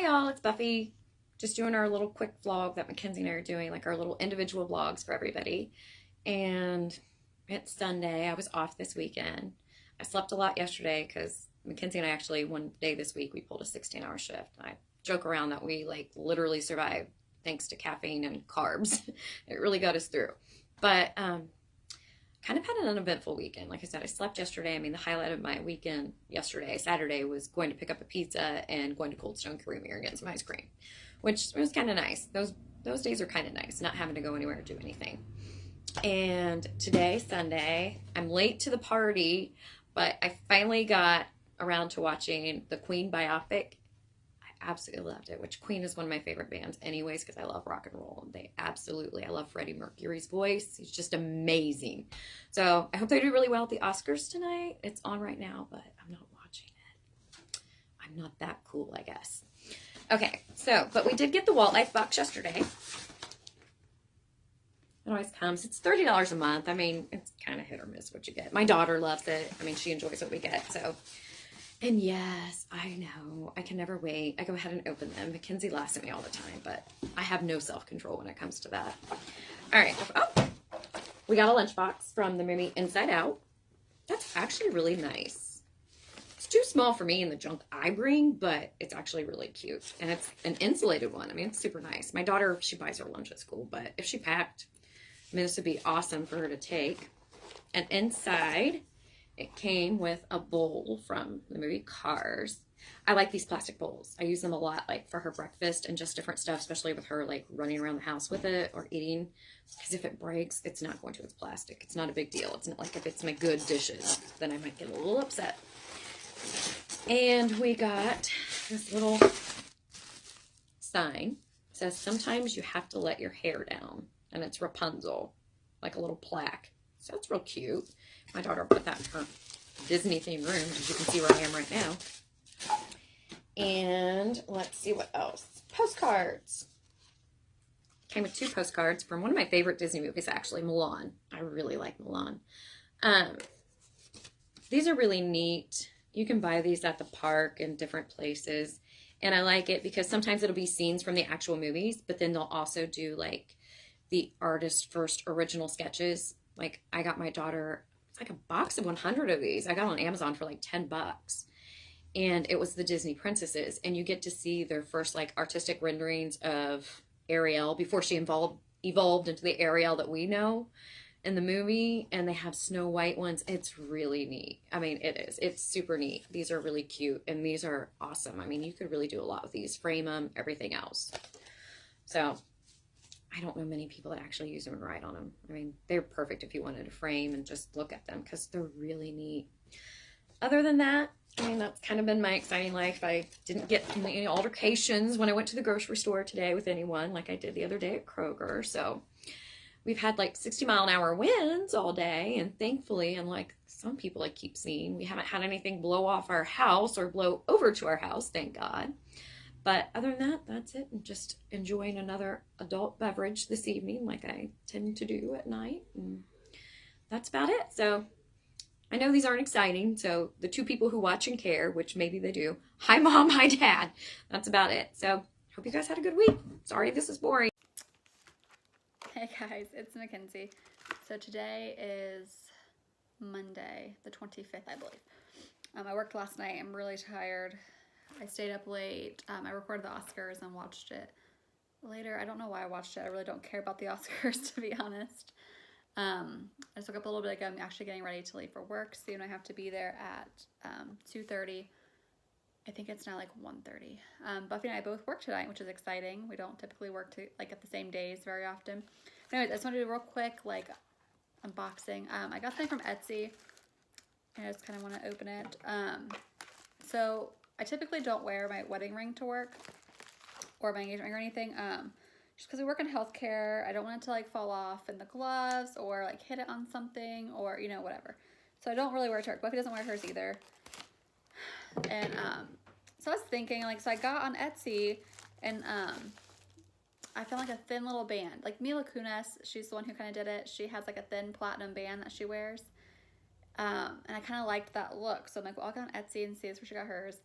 Hey all, it's Buffy. Just doing our little quick vlog that MacKenzie and I are doing, like our little individual vlogs for everybody. And it's Sunday. I was off this weekend. I slept a lot yesterday because MacKenzie and I actually, one day this week, we pulled a 16-hour shift. I joke around that we like literally survived thanks to caffeine and carbs. It really got us through. But kind of had an uneventful weekend. Like I said, I slept yesterday. I mean, the highlight of my weekend yesterday, Saturday, was going to pick up a pizza and going to Cold Stone Creamery and getting some ice cream, which was kind of nice. Those days are kind of nice, not having to go anywhere or do anything. And today, Sunday, I'm late to the party, but I finally got around to watching the Queen biopic. I absolutely loved it, which Queen is one of my favorite bands anyways because I love rock and roll. I love Freddie Mercury's voice. He's just amazing. So I hope they do really well at the Oscars tonight. It's on right now, but I'm not watching it. I'm not that cool, I guess. Okay, but we did get the Walt Life box yesterday. It always comes. It's $30 a month. I mean, it's kind of hit or miss what you get. My daughter loves it. I mean, she enjoys what we get, so. And yes, I know. I can never wait. I go ahead and open them. MacKenzie laughs at me all the time, but I have no self-control when it comes to that. All right. Oh, we got a lunchbox from the movie Inside Out. That's actually really nice. It's too small for me and the junk I bring, but it's actually really cute. And it's an insulated one. I mean, it's super nice. My daughter, she buys her lunch at school, but if she packed, I mean, this would be awesome for her to take. And inside, it came with a bowl from the movie Cars. I like these plastic bowls. I use them a lot, like for her breakfast and just different stuff, especially with her like running around the house with it or eating. Because if it breaks, it's not going to. It's plastic. It's not a big deal. It's not like if it's my good dishes, then I might get a little upset. And we got this little sign. It says, sometimes you have to let your hair down. And it's Rapunzel, like a little plaque. So it's real cute. My daughter put that in her Disney themed room, as you can see where I am right now. And let's see what else. Postcards. Came with 2 postcards from one of my favorite Disney movies, actually, Mulan. I really like Mulan. These are really neat. You can buy these at the park and different places. And I like it because sometimes it'll be scenes from the actual movies, but then they'll also do like the artist's first original sketches. Like I got my daughter, it's like a box of 100 of these. I got on Amazon for like $10. And it was the Disney princesses. And you get to see their first like artistic renderings of Ariel before she evolved into the Ariel that we know in the movie. And they have Snow White ones. It's really neat. I mean, it is. It's super neat. These are really cute. And these are awesome. I mean, you could really do a lot with these. Frame them, everything else. So I don't know many people that actually use them and write on them. I mean, they're perfect if you wanted to frame and just look at them because they're really neat. Other than that, I mean, that's kind of been my exciting life. I didn't get any altercations when I went to the grocery store today with anyone like I did the other day at Kroger. So we've had like 60-mile-an-hour winds all day. And thankfully, unlike some people I keep seeing, we haven't had anything blow off our house or blow over to our house, thank God. But other than that, that's it. And just enjoying another adult beverage this evening like I tend to do at night. And that's about it. So I know these aren't exciting. So the 2 people who watch and care, which maybe they do. Hi, Mom. Hi, Dad. That's about it. So hope you guys had a good week. Sorry if this is boring. Hey guys, it's MacKenzie. So today is Monday, the 25th, I believe. I worked last night. I'm really tired. I stayed up late. I recorded the Oscars and watched it later. I don't know why I watched it. I really don't care about the Oscars, to be honest. I just woke up a little bit ago. I'm actually getting ready to leave for work soon. I have to be there at 2:30. I think it's now like 1:30. Buffy and I both work tonight, which is exciting. We don't typically work like at the same days very often. Anyways, I just want to do a real quick like unboxing. I got something from Etsy, and I just kind of want to open it. So I typically don't wear my wedding ring to work or my engagement ring or anything. Just because we work in healthcare, I don't want it to like fall off in the gloves or like hit it on something or, you know, whatever. So I don't really wear it to work. Buffy doesn't wear hers either. And so I was thinking like, so I got on Etsy and I found like a thin little band. Like Mila Kunis, she's the one who kind of did it. She has like a thin platinum band that she wears. And I kind of liked that look. So I'm like, well, I'll go on Etsy and see where she got hers.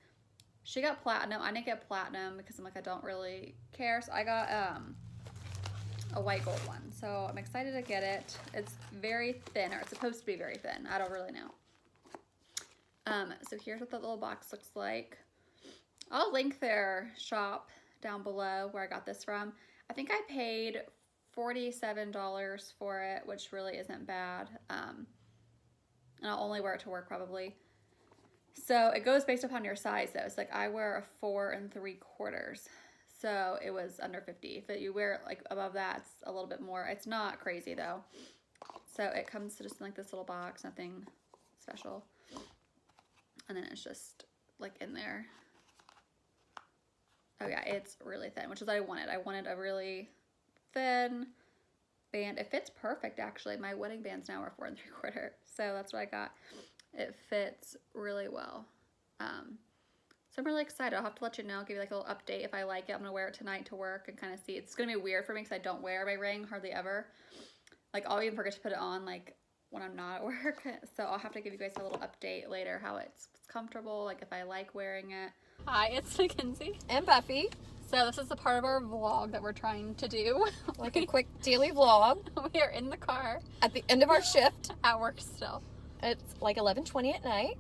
She got platinum. I didn't get platinum because I'm like, I don't really care. So I got a white gold one. So I'm excited to get it. It's very thin, or it's supposed to be very thin. I don't really know. So here's what the little box looks like. I'll link their shop down below where I got this from. I think I paid $47 for it, which really isn't bad. And I'll only wear it to work probably. So it goes based upon your size though. It's like I wear a 4 3/4. So it was under 50. If you wear it like above that, it's a little bit more. It's not crazy though. So it comes to just like this little box, nothing special. And then it's just like in there. Oh yeah, it's really thin, which is what I wanted. I wanted a really thin band. It fits perfect actually. My wedding bands now are 4 3/4. So that's what I got. It fits really well. So I'm really excited. I'll have to let you know, give you like a little update if I like it. I'm gonna wear it tonight to work and kind of see. It's gonna be weird for me because I don't wear my ring hardly ever. Like I'll even forget to put it on like when I'm not at work. So I'll have to give you guys a little update later how it's comfortable, like if I like wearing it. Hi, it's MacKenzie. And Buffy. So this is the part of our vlog that we're trying to do. Like a quick daily vlog. We are in the car. At the end of our shift. At work still. It's like 11:20 at night.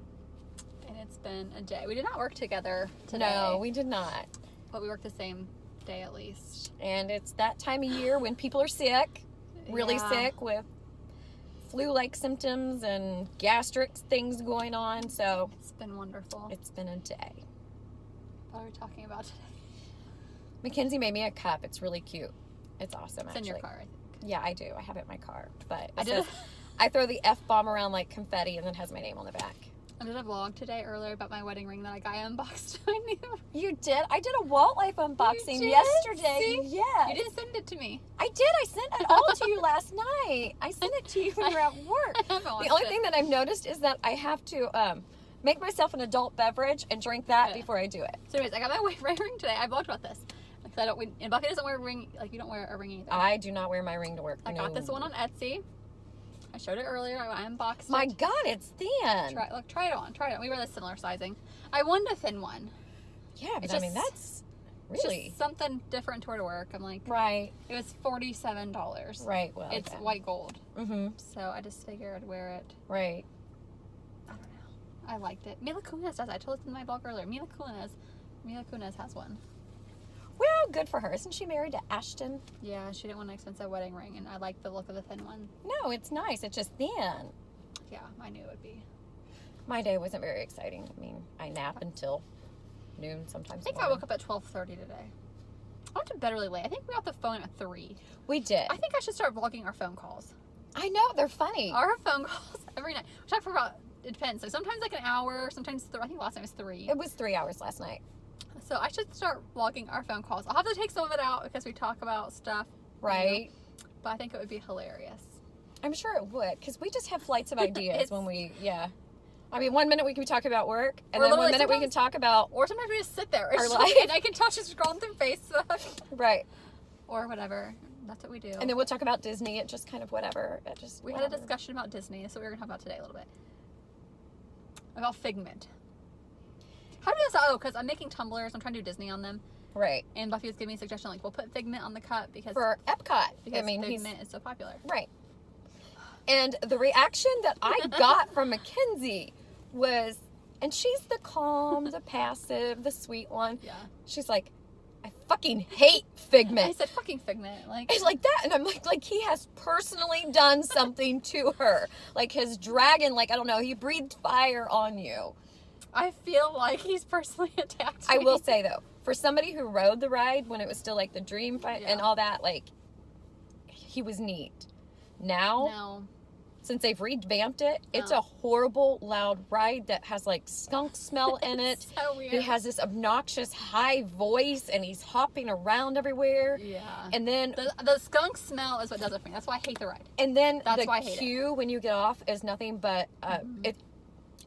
And it's been a day. We did not work together today. No, we did not. But we worked the same day at least. And it's that time of year when people are sick. Really sick with flu-like symptoms and gastric things going on. So it's been wonderful. It's been a day. What are we talking about today? MacKenzie made me a cup. It's really cute. It's awesome, It's actually. in your car, I think. Yeah, I do. I have it in my car. But I it says, I throw the F-bomb around like confetti and then has my name on the back. I did a vlog today earlier about my wedding ring that I got unboxed. I knew. You did? I did a Walt Life unboxing You did? yesterday. See? Yes. You didn't send it to me. I did. I sent it all to you last night. I sent it to you when you were at work. I haven't watched The only it. thing that I've noticed is that I have to make myself an adult beverage and drink that Okay. before I do it. So anyways, I got my wedding ring today. I vlogged about this. Because I don't, and Buffy doesn't wear a ring, like you don't wear a ring either. I do not wear my ring to work. I got this one on Etsy. I showed it earlier. I unboxed My it. God, it's thin. Try it on. Try it on. We wear the similar sizing. I wanted a thin one. Yeah, but It's I mean, just- that's It's really... just something different to wear to work. I'm like, Right, it was $47. right, well, It's okay. white gold. Mm-hmm, So I just figured I'd wear it. right. I don't know. I liked it. Mila Kunis does. I told this in my blog earlier. Mila Kunis has one. Well, good for her. Isn't she married to Ashton? Yeah, she didn't want an expensive wedding ring, and I like the look of the thin one. No, it's nice. It's just thin. Yeah, I knew it would be. My day wasn't very exciting. I mean, I nap until noon sometimes. I think I woke up at 12:30 today. I went to bed really late. I think we got the phone at 3. We did. I think I should start vlogging our phone calls. I know, they're funny. Our phone calls every night. We talk for about, it depends. So sometimes like an hour, sometimes I think last night was 3. It was 3 hours last night. So I should start vlogging our phone calls. I'll have to take some of it out because we talk about stuff. Right. You know, but I think it would be hilarious. I'm sure it would, because we just have flights of ideas It's- when we, yeah. I mean, one minute we can talk about work, and Or then one literally minute we can talk about, Or sometimes we just sit there Our and life. I can touch just scrolling through Facebook right. or whatever. That's what we do. And then we'll talk about Disney. It just kind of whatever. It just we had a whatever. discussion about Disney. That's what we're going to talk about today a little bit. About figment. How do this? Oh, because I'm making tumblers. I'm trying to do Disney on them. Right. And Buffy was giving me a suggestion, like, we'll put figment on the cup because For Epcot. because I mean, he's, figment is so popular. right. And the reaction that I got from MacKenzie was, and she's the calm, the passive, the sweet one. Yeah. She's like, I fucking hate I figment. said fucking figment. Like, It's like that. And I'm like he has personally done something to her. Like his dragon, like, I don't know, he breathed fire on you. I feel like he's personally attacked me. I will say though, for somebody who rode the ride when it was still like the dream fight and Yeah. all that, like, he was neat. Now, No. since they've revamped it, it's Oh. a horrible, loud ride that has like skunk smell in it. So weird. He has this obnoxious high voice and he's hopping around everywhere. Yeah. And then The skunk smell is what does it for me. That's why I hate the ride. That's the why I hate it. queue when you get off is nothing but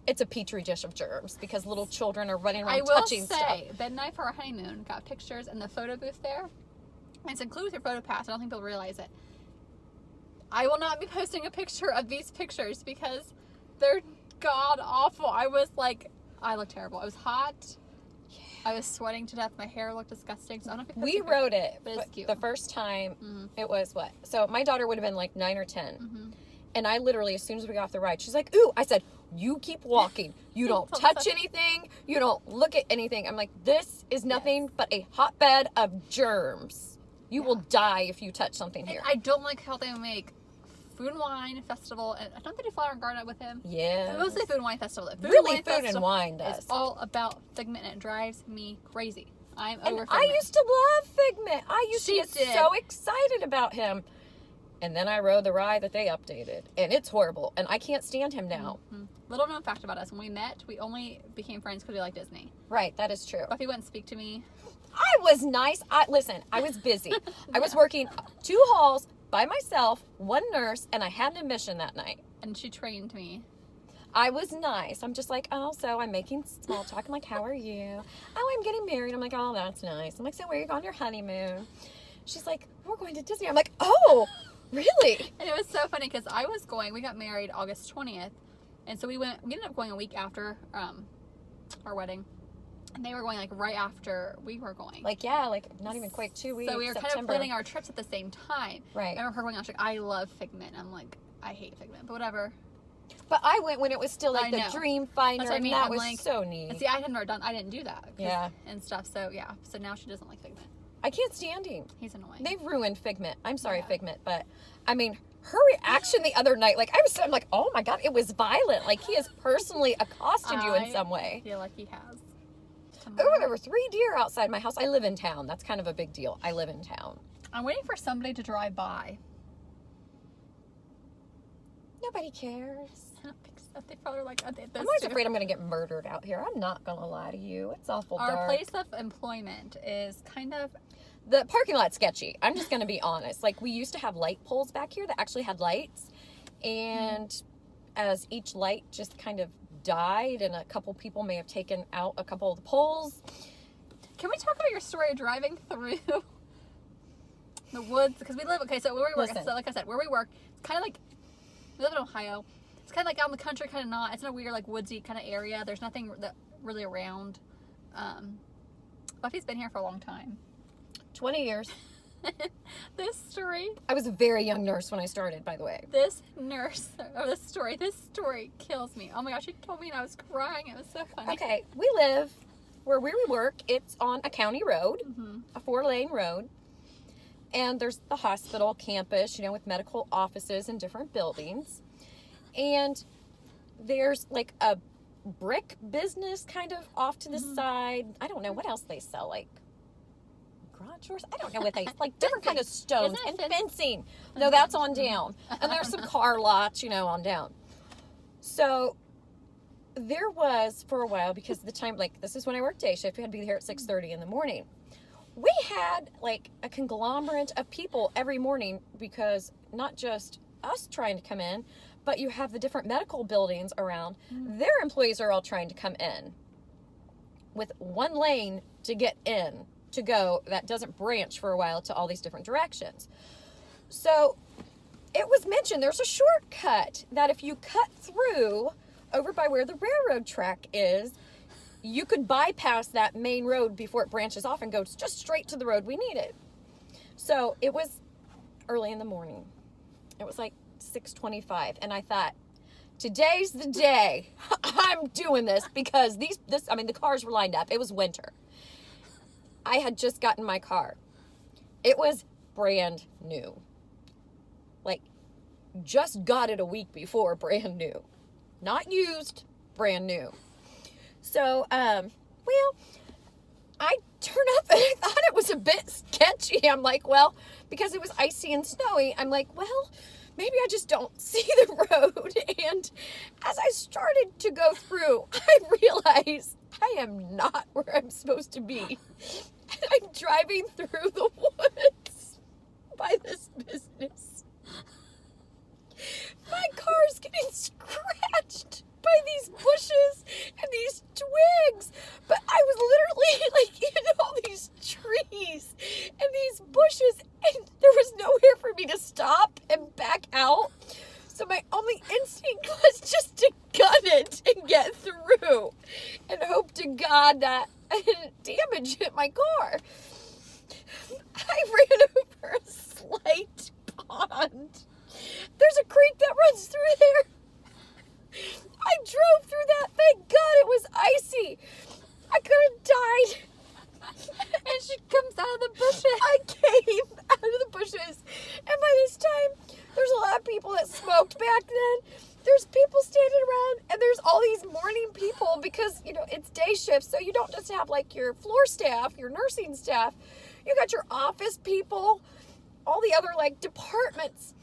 it's a petri dish of germs because little children are running around I will touching say, stuff. Ben and I for our honeymoon got pictures in the photo booth there. And it's included with your photo pass. I don't think they'll realize it. I will not be posting a picture of these pictures because they're god awful. I was like, I look terrible. It was hot. I was sweating to death. My hair looked disgusting. So I don't know if We rode it, but it's cute. the first time. Mm-hmm. It was what? So my daughter would have been like 9 or 10. Mm-hmm. And I literally, as soon as we got off the ride, she's like, ooh, I said, you keep walking. You don't touch anything. You don't look at anything. I'm like, this is nothing but a hotbed of germs. You will die if you touch something here. And I don't like how they make Food and Wine Festival, and I don't think they do Flower and Garden with him. Yeah. Mostly Food and Wine Festival. Really, Food and Wine does. It's all about Figment, and it drives me crazy. I'm over Figment. I used to love Figment. I used to get did. so excited about him. And then I rode the ride that they updated. And it's horrible. And I can't stand him now. Mm-hmm. Little known fact about us. When we met, we only became friends because we liked Disney. Right, that is true. Buffy wouldn't speak to me. I was nice. Listen, I was busy. I was working 2 halls by myself, 1 nurse, and I had an admission that night. And she trained me. I was nice. I'm just like, oh, so I'm making small talk. I'm like, how are you? Oh, I'm getting married. I'm like, oh, that's nice. I'm like, so where are you going on your honeymoon? She's like, we're going to Disney. I'm like, oh, really? And it was so funny because we got married August 20th. And so we ended up going a week after our wedding. And they were going like right after we were going. Like, yeah, like not even quite 2 weeks. So we were September. kind of planning our trips at the same time. Right. I remember her going, she's like, I love Figment. I'm like, I hate Figment, but whatever. But I went when it was still like I the know. Dream Finder. That's what I mean. And that I'm was like, so neat. And see, I didn't do that. Yeah. And stuff. So yeah. So now she doesn't like Figment. I can't stand him. He's annoying. They've ruined Figment. I'm sorry, Yeah. Figment, but I mean, her reaction the other night, like I'm like, oh my god, it was violent. Like he has personally accosted you in some way. I feel like he has. Oh, there were 3 deer outside my house. I live in town. That's kind of a big deal. I live in town. I'm waiting for somebody to drive by. Nobody cares. I don't think so. They probably like. I'm always afraid I'm going to get murdered out here. I'm not going to lie to you. It's awful Our dark. place of employment is kind of. The parking lot's sketchy. I'm just going to be honest. Like, we used to have light poles back here that actually had lights. And as each light just kind of died, and a couple people may have taken out a couple of the poles. Can we talk about your story of driving through the woods? Because we live. Okay, so where we work. Listen. So like I said, where we work, it's kind of like we live in Ohio. It's kind of like out in the country, kind of not. It's in a weird, like woodsy kind of area. There's nothing that really around. Buffy's been here for a long time. 20 years. This story. I was a very young nurse when I started, by the way. This story kills me. Oh my gosh, she told me and I was crying. It was so funny. Okay, we live where we work. It's on a county road, Mm-hmm. a 4-lane road. And there's the hospital campus, you know, with medical offices and different buildings. And there's like a brick business kind of off to the side. I don't know what else they sell, like garage doors. I don't know what they like different kind of stones Isn't it and fencing? fencing. No, that's on down. And there's some car lots, you know, on down. So there was for a while, because the time, like this is when I worked day shift, we had to be here at 6:30 in the morning. We had like a conglomerate of people every morning, because not just us trying to come in, but you have the different medical buildings around. Their employees are all trying to come in with 1 lane to get in, to go, that doesn't branch for a while to all these different directions. So it was mentioned there's a shortcut that if you cut through over by where the railroad track is, you could bypass that main road before it branches off and go just straight to the road we needed. So it was early in the morning. It was like 6:25, and I thought, today's the day. I'm doing this, because the cars were lined up. It was winter. I had just gotten my car. It was brand new. Like, just got it a week before, brand new. Not used, brand new. So, well, I turned up and I thought it was a bit sketchy. I'm like, well, because it was icy and snowy, I'm like, well, maybe I just don't see the road. And as I started to go through, I realized I am not where I'm supposed to be. I'm driving through the woods by this business. My car's getting scratched by these bushes and these twigs, but I was literally like in all these trees and these bushes, and there was nowhere for me to stop and back out. So my only instinct was just to gun it and get through and hope to God that I didn't my car. I ran over a slight pond. There's a creek that runs through there. I drove through that. Thank God it was icy. I could have died. And she comes out of the bushes. I came out of the bushes. And by this time, there's a lot of people that smoked back then. There's people standing around, and there's all these morning people because, you know, it's day shift. So you don't just have like your floor staff, your nursing staff. You got your office people, all the other like departments.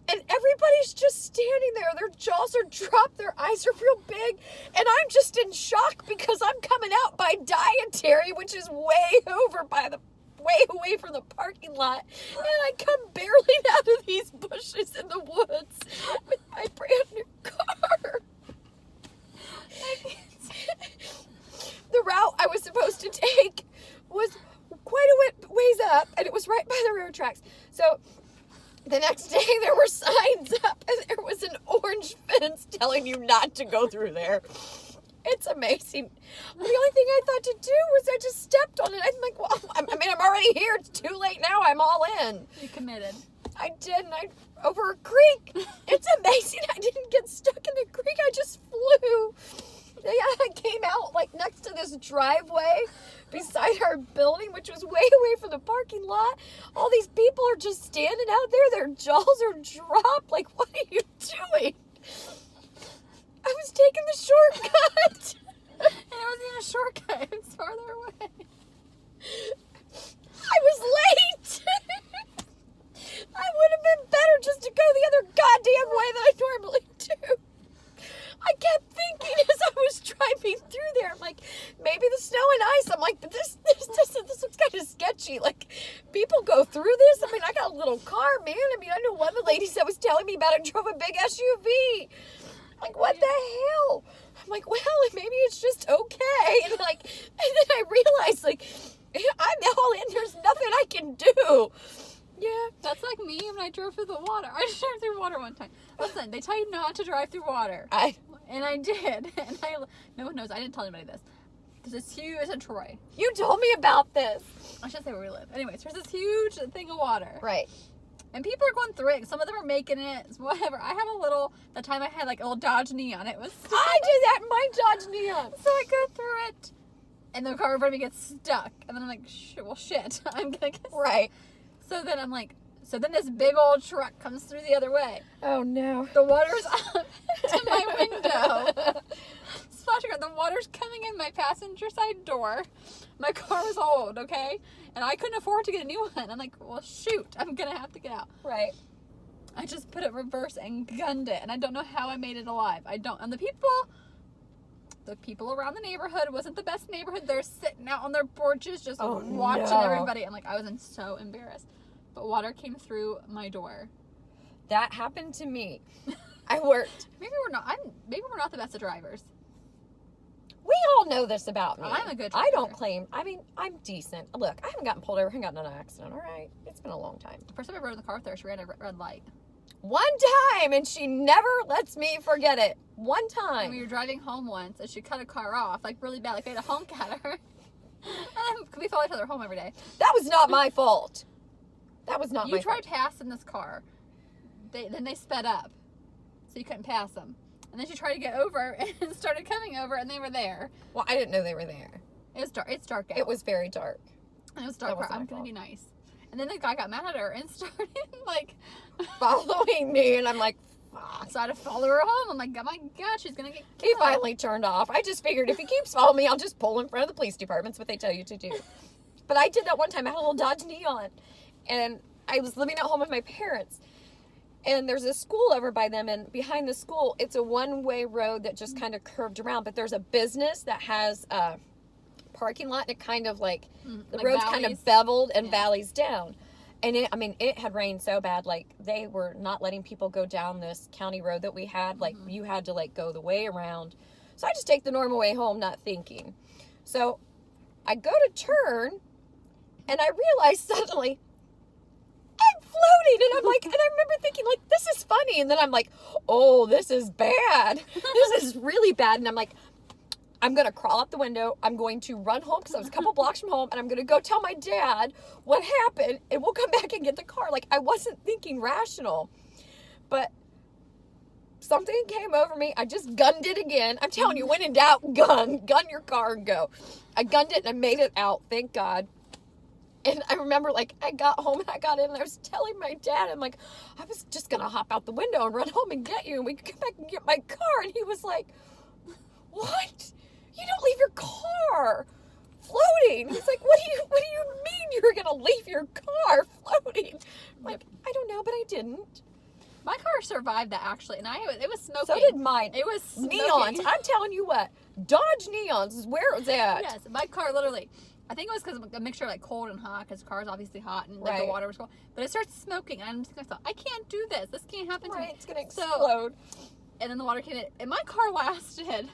And everybody's just standing there. Their jaws are dropped. Their eyes are real big. And I'm just in shock because I'm coming out by dietary, which is way away from the parking lot. And I come barely out of these bushes in the woods with my brand new car. The route I was supposed to take was quite a ways up, and it was right by the railroad tracks. So the next day, there were signs up, and there was an orange fence telling you not to go through there. It's amazing. The only thing I thought to do was I just stepped on it. I'm like, well, I'm already here. It's too late now. I'm all in. You committed. I did, and over a creek. It's amazing. I didn't get stuck in the creek. I just flew. Yeah, I came out like next to this driveway beside our building, which was way away from the parking lot. All these people are just standing out there. Their jaws are dropped. Like, what are you doing? I was taking the shortcut. And it wasn't even a shortcut. It was farther away. I was late. I would have been better just to go the other goddamn way that I normally do. I kept thinking as I was driving through there, I'm like, maybe the snow and ice. I'm like, but this looks kind of sketchy. Like, people go through this. I mean, I got a little car, man. I mean, I know one of the ladies that was telling me about it drove a big SUV. Like, what the hell? I'm like, well, maybe it's just okay. And then I realized, like, I'm all in. There's nothing I can do. Yeah. That's like me when I drove through the water. I just drove through water one time. Listen, they tell you not to drive through water. And I did. And no one knows. I didn't tell anybody this. Because it's huge. It's in Troy. You told me about this. I should say where we live. Anyways, there's this huge thing of water. Right. And people are going through it. Some of them are making it. Whatever. I have a little, the time I had like a little Dodge Neon. It was. I did that in my Dodge Neon. So I go through it. And the car in front of me gets stuck. And then I'm like, shit. I'm going to get Right. So then I'm like, so then this big old truck comes through the other way. Oh no. The water's up to my window. Splashing. The water's coming in my passenger side door. My car is old, okay? And I couldn't afford to get a new one. I'm like, well, shoot. I'm going to have to get out. Right. I just put it in reverse and gunned it. And I don't know how I made it alive. I don't. And the people around the neighborhood wasn't the best neighborhood. They're sitting out on their porches just watching everybody. I'm like, I was so embarrassed. But water came through my door. That happened to me. I worked. Maybe we're not the best of drivers. We all know this about me. I'm a good driver. I don't claim. I mean, I'm decent. Look, I haven't gotten pulled over. I haven't gotten in an accident. All right. It's been a long time. The first time I rode in the car with her, she ran a red light. One time, and she never lets me forget it. One time. And we were driving home once, and she cut a car off, like really bad. Like we had to honk at her. And we follow each other home every day. That was not my fault. That was not my fault. You tried passing this car. Then they sped up, so you couldn't pass them. And then she tried to get over and started coming over, and they were there. Well, I didn't know they were there. It was dark. It's dark out. It was very dark. And it was dark. I'm gonna be nice. And then the guy got mad at her and started like following me, and I'm like, fuck. So I had to follow her home. I'm like, oh my god, she's gonna get killed. He finally turned off. I just figured if he keeps following me, I'll just pull in front of the police department. That's what they tell you to do. But I did that one time. I had a little Dodge Neon, and I was living at home with my parents. And there's a school over by them, and behind the school, it's a one-way road that just kind of curved around. But there's a business that has a parking lot, and it kind of the road's kind of beveled and valleys down. And it had rained so bad, like they were not letting people go down this county road that we had. Like you had to go the way around. So I just take the normal way home, not thinking. So I go to turn, and I realize suddenly I'm floating, and I'm like, and I remember thinking this is funny, and then I'm like, oh, this is bad. This is really bad, and I'm like, I'm going to crawl out the window. I'm going to run home because I was a couple blocks from home, and I'm going to go tell my dad what happened, and we'll come back and get the car. Like, I wasn't thinking rational. But something came over me. I just gunned it again. I'm telling you, when in doubt, gun your car and go. I gunned it and I made it out, thank God. And I remember, like, I got home and I got in and I was telling my dad, I'm like, I was just going to hop out the window and run home and get you, and we could come back and get my car. And he was like, what? You don't leave your car floating. He's like, what do you mean you're going to leave your car floating? I'm like, I don't know, but I didn't. My car survived that, actually, and it was smoking. So did mine. It was smoking. Neons. I'm telling you what, Dodge Neons is where it was at. Yes, my car literally, I think it was because of a mixture of like cold and hot, because the car is obviously hot and like, the water was cold. But it starts smoking, and I'm just thought, I can't do this. This can't happen to me. It's going to explode. And then the water came in, and my car lasted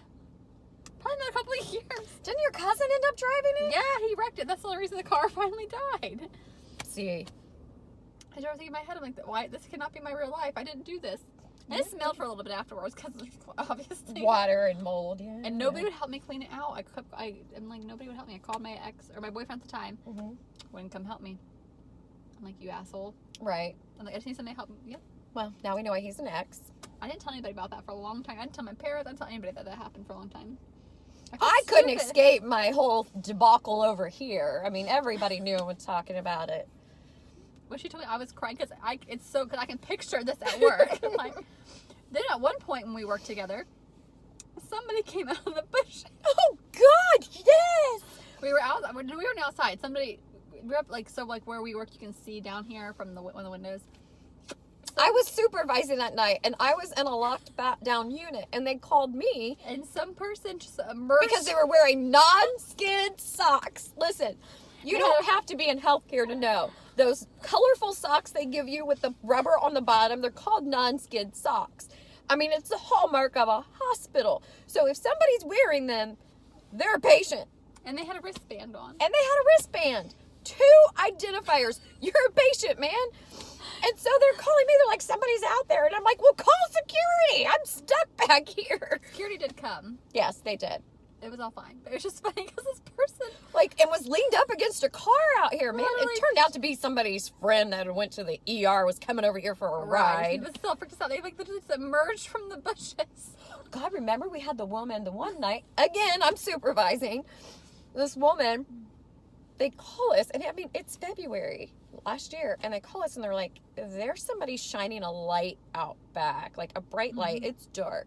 probably another couple of years. Didn't your cousin end up driving it? Yeah, he wrecked it. That's the only reason the car finally died. See. I started thinking in my head, I'm like, why? This cannot be my real life. I didn't do this. And it smelled for a little bit afterwards because obviously water and mold, yeah. And nobody would help me clean it out. I'm like, nobody would help me. I called my ex or my boyfriend at the time. Wouldn't come help me. I'm like, you asshole. Right. I'm like, I just need somebody to help me. Yep. Well, now we know why he's an ex. I didn't tell anybody about that for a long time. I didn't tell my parents. I didn't tell anybody that happened for a long time. I couldn't escape my whole debacle over here. I mean, everybody knew and was talking about it. When she told me, I was crying because because I can picture this at work. Like, then at one point when we worked together, somebody came out of the bush. Oh God, yes! We were outside. Somebody, we were up like where we work, you can see down here from one of the windows. I was supervising that night, and I was in a locked down unit, and they called me. And some person just emerged. Because they were wearing non-skid socks. Listen, you don't have to be in healthcare to know. Those colorful socks they give you with the rubber on the bottom, they're called non-skid socks. I mean, it's the hallmark of a hospital. So if somebody's wearing them, they're a patient. And they had a wristband on. And they had a wristband. 2 identifiers. You're a patient, man. And so they're calling me. They're like, somebody's out there. And I'm like, well, call security. I'm stuck back here. Security did come. Yes, they did. It was all fine. But it was just funny because this person... and was leaned up against a car out here, man. Literally. It turned out to be somebody's friend that went to the ER, was coming over here for a ride. But still freaked us out. They just emerged from the bushes. God, remember we had the woman the one night. Again, I'm supervising. This woman, they call us, and I mean, it's February last year, and they call us and they're like, there's somebody shining a light out back, like a bright light. It's dark.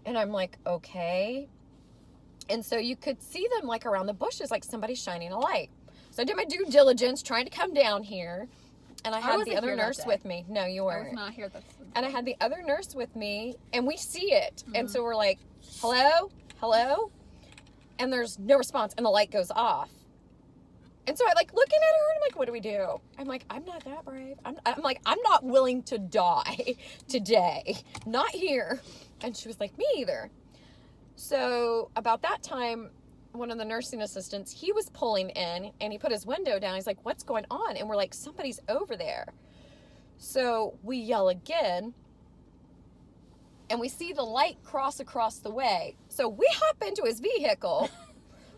And I'm like, okay. And so you could see them like around the bushes, like somebody shining a light. So I did my due diligence trying to come down here. And I had the other nurse with me. No, you weren't. I was not here. And I had the other nurse with me, and we see it. And so we're like, hello? Hello? And there's no response, and the light goes off. And so I like looking at her, and I'm like, what do we do? I'm like, I'm not that brave. I'm like, I'm not willing to die today. Not here. And she was like, me either. So about that time, one of the nursing assistants, he was pulling in, and he put his window down. He's like, what's going on? And we're like, somebody's over there. So we yell again, and we see the light cross across the way. So we hop into his vehicle,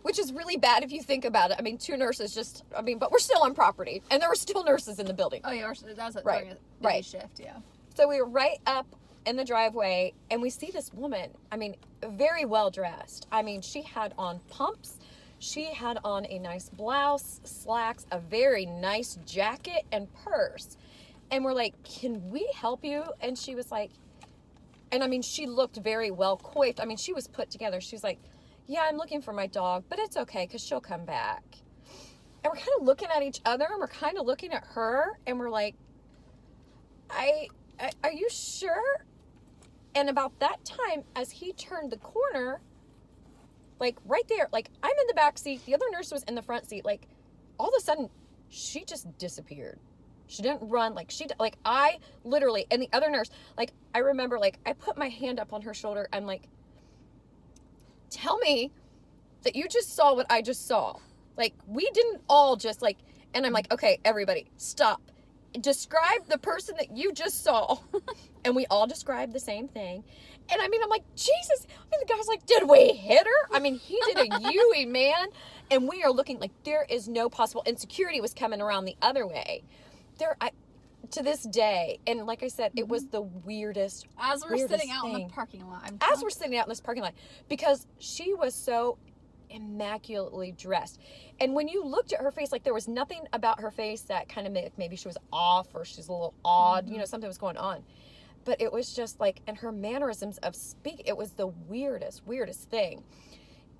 which is really bad if you think about it. I mean, 2 nurses but we're still on property, and there were still nurses in the building. Oh yeah, that was right. a busy shift, yeah. So we were right up in the driveway, and we see this woman, I mean, very well dressed. I mean, she had on pumps, she had on a nice blouse, slacks, a very nice jacket, and purse. And we're like, can we help you? And she was like, and I mean, she looked very well coiffed. I mean, she was put together. She was like, yeah, I'm looking for my dog, but it's okay because she'll come back. And we're kind of looking at each other, and we're kind of looking at her, and we're like, are you sure? And about that time, as he turned the corner, like right there, like I'm in the back seat, the other nurse was in the front seat, like all of a sudden, she just disappeared. She didn't run, I literally, and the other nurse, like, I remember, like, I put my hand up on her shoulder, I'm like, tell me that you just saw what I just saw. Like, we didn't all just, like, and I'm like, okay, everybody, stop. Describe the person that you just saw. And we all described the same thing. And I mean, I'm like, Jesus. I mean, the guy's like, did we hit her? I mean, he did a Yui, man. And we are looking like there is no possible. And security was coming around the other way. To this day, and like I said, it was the weirdest. As we're sitting out thing. in the parking lot. As we're sitting out in this parking lot, because she was so immaculately dressed. And when you looked at her face, like there was nothing about her face that kind of made, maybe she was off or she's a little odd, you know, something was going on. But it was just like, and her mannerisms of speak, it was the weirdest thing.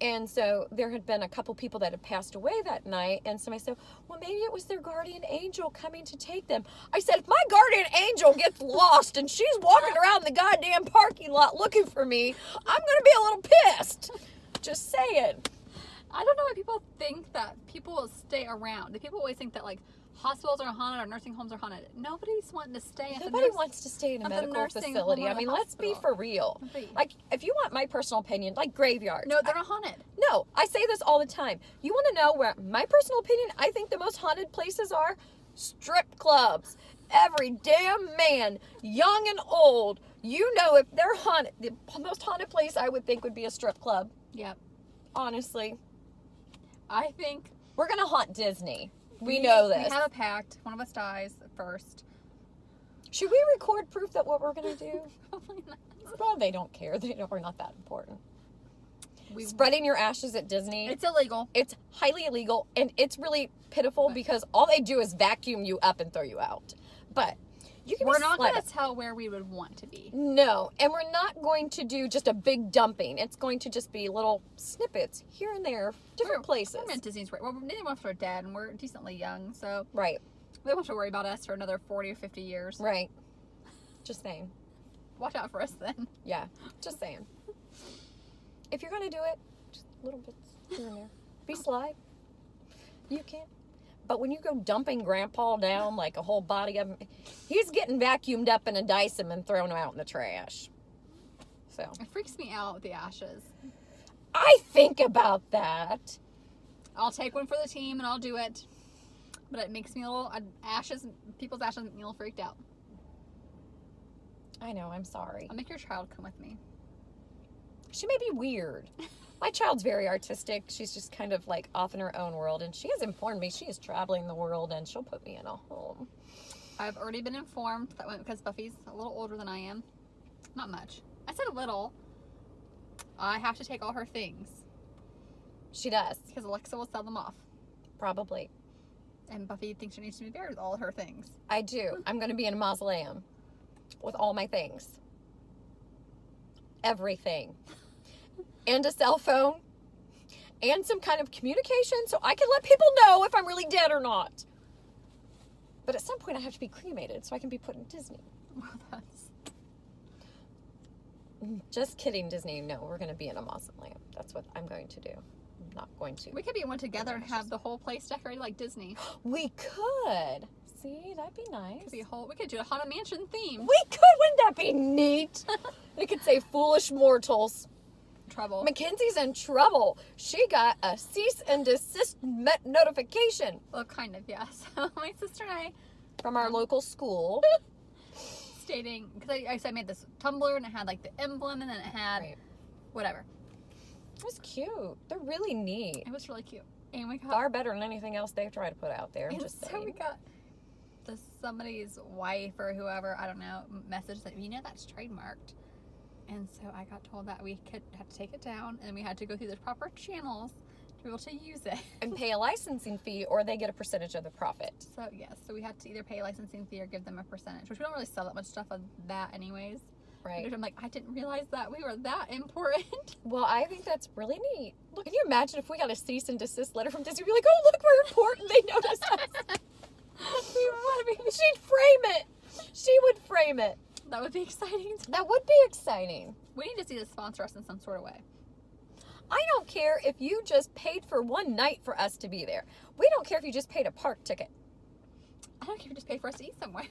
And so there had been a couple people that had passed away that night, and somebody said, well, maybe it was their guardian angel coming to take them. I said, if my guardian angel gets lost and she's walking around the goddamn parking lot looking for me, I'm going to be a little pissed. Just saying. I don't know why people think that people will stay around. The people always think that, like, hospitals are haunted or nursing homes are haunted. Nobody's wanting to stay at Nobody wants to stay in a at the medical nursing facility. home or I the mean, let's be hospital. for real. Agreed. Like, if you want my personal opinion, like graveyards. No, they're not haunted. No, I say this all the time. You want to know where my personal opinion, I think the most haunted places are? Strip clubs. Every damn man, young and old, you know if they're haunted. The most haunted place I would think would be a strip club. Yep. Honestly. I think We're going to haunt Disney. We know this. We have a pact. One of us dies first. Should we record proof that what we're going to do? Probably not. Well, they don't care. We're not that important. We, Spreading your ashes at Disney. it's illegal. It's highly illegal, and it's really pitiful because all they do is vacuum you up and throw you out. But you can We're be not going sled- to tell where we would want to be. No, and we're not going to do just a big dumping. It's going to just be little snippets here and there, different places. We're at Disney's right. Well, neither one of us are dead, and we're decently young, so Right, we don't have to worry about us for another 40 or 50 years. right. Just saying. Watch out for us then. Yeah, just saying. If you're going to do it, just little bits here and there. Be sly. You can. But when you go dumping Grandpa down like a whole body of him, he's getting vacuumed up in a Dyson and thrown out in the trash. So It freaks me out with the ashes. I think about that. I'll take one for the team and I'll do it. But it makes me a little, people's ashes make me a little freaked out. I know, I'm sorry. I'll make your child come with me. She may be weird. My child's very artistic. She's just kind of like off in her own world. And she has informed me she is traveling the world and she'll put me in a home. I've already been informed that because Buffy's a little older than I am. Not much. I said a little. I have to take all her things. She does. Because Alexa will sell them off. Probably. And Buffy thinks she needs to be buried with all her things. I do. I'm going to be in a mausoleum with all my things. Everything. And a cell phone. And some kind of communication so I can let people know if I'm really dead or not. But at some point I have to be cremated so I can be put in Disney. Well, that's... Just kidding, Disney. No, we're going to be in a mausoleum. That's what I'm going to do. I'm not going to. We could be in one together and have the whole place decorated like Disney. We could. See, that'd be nice. Could be a whole. We could do a Haunted Mansion theme. We could. Wouldn't that be neat? It could say foolish mortals. Trouble. MacKenzie's in trouble. She got a cease and desist notification Well, kind of, yeah. So my sister and I from our local school. stating, because I made this tumbler and it had like the emblem and then it had Right. whatever. It was cute. They're really neat. It was really cute. And we got Far better than anything else they try to put out there. I'm and just so we saying. got somebody's wife or whoever, I don't know, message that, you know, that's trademarked. And so I got told that we could have to take it down and we had to go through the proper channels to be able to use it. And pay a licensing fee or they get a percentage of the profit. So yes, so we had to either pay a licensing fee or give them a percentage, which we don't really sell that much stuff of that anyways. Right. I'm like, I didn't realize that we were that important. Well, I think that's really neat. Look, can you imagine if we got a cease and desist letter from Disney? We'd be like, oh, look, we're important. They noticed us. We want to be. She'd frame it. She would frame it. That would be exciting. That would be exciting. We need to see this sponsor us in some sort of way. I don't care if you just paid for one night for us to be there. We don't care if you just paid a park ticket. I don't care if you just pay for us to eat somewhere.